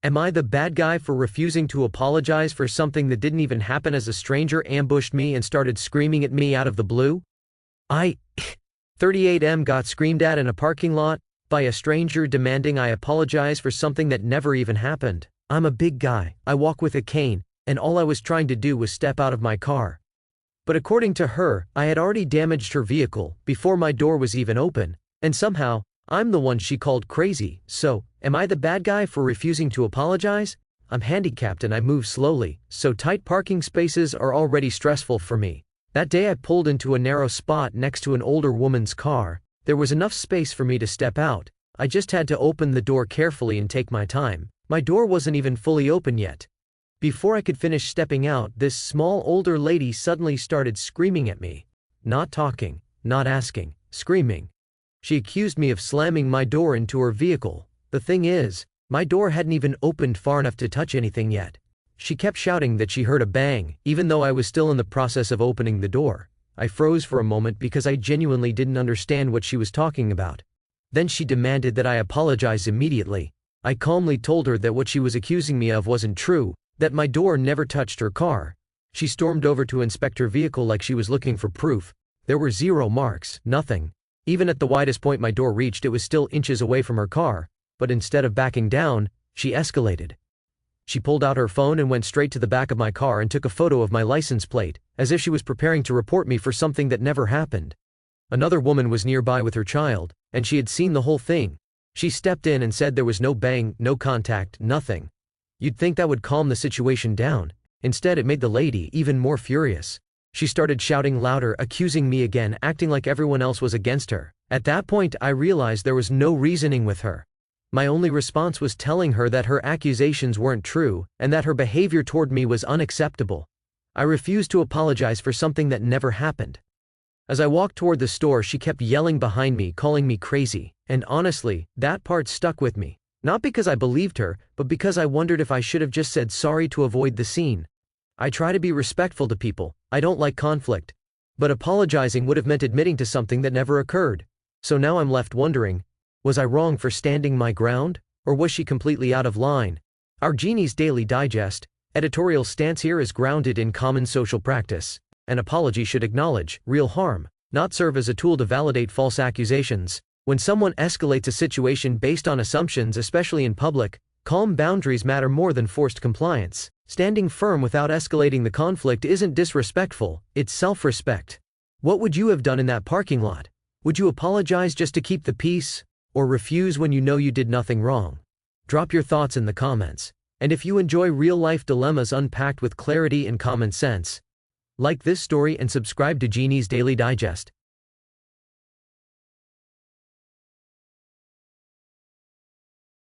Am I the bad guy for refusing to apologize for something that didn't even happen as a stranger ambushed me and started screaming at me out of the blue? I 38M got screamed at in a parking lot by a stranger demanding I apologize for something that never even happened. I'm a big guy, I walk with a cane, and all I was trying to do was step out of my car. But according to her, I had already damaged her vehicle before my door was even open, and somehow, I'm the one she called crazy. So, am I the bad guy for refusing to apologize? I'm handicapped and I move slowly, so tight parking spaces are already stressful for me. That day I pulled into a narrow spot next to an older woman's car. There was enough space for me to step out. I just had to open the door carefully and take my time. My door wasn't even fully open yet. Before I could finish stepping out, this small older lady suddenly started screaming at me. Not talking, not asking, screaming. She accused me of slamming my door into her vehicle. The thing is, my door hadn't even opened far enough to touch anything yet. She kept shouting that she heard a bang, even though I was still in the process of opening the door. I froze for a moment because I genuinely didn't understand what she was talking about. Then she demanded that I apologize immediately. I calmly told her that what she was accusing me of wasn't true, that my door never touched her car. She stormed over to inspect her vehicle like she was looking for proof. There were 0 marks, nothing. Even at the widest point my door reached, it was still inches away from her car, but instead of backing down, she escalated. She pulled out her phone and went straight to the back of my car and took a photo of my license plate, as if she was preparing to report me for something that never happened. Another woman was nearby with her child, and she had seen the whole thing. She stepped in and said there was no bang, no contact, nothing. You'd think that would calm the situation down. Instead, it made the lady even more furious. She started shouting louder, accusing me again, acting like everyone else was against her. At that point, I realized there was no reasoning with her. My only response was telling her that her accusations weren't true, and that her behavior toward me was unacceptable. I refused to apologize for something that never happened. As I walked toward the store, she kept yelling behind me, calling me crazy, and honestly, that part stuck with me. Not because I believed her, but because I wondered if I should have just said sorry to avoid the scene. I try to be respectful to people, I don't like conflict. But apologizing would have meant admitting to something that never occurred. So now I'm left wondering, was I wrong for standing my ground? Or was she completely out of line? Our Genie's Daily Digest editorial stance here is grounded in common social practice. An apology should acknowledge real harm, not serve as a tool to validate false accusations. When someone escalates a situation based on assumptions, especially in public, calm boundaries matter more than forced compliance. Standing firm without escalating the conflict isn't disrespectful, it's self-respect. What would you have done in that parking lot? Would you apologize just to keep the peace, or refuse when you know you did nothing wrong? Drop your thoughts in the comments. And if you enjoy real-life dilemmas unpacked with clarity and common sense, like this story and subscribe to Genie's Daily Digest.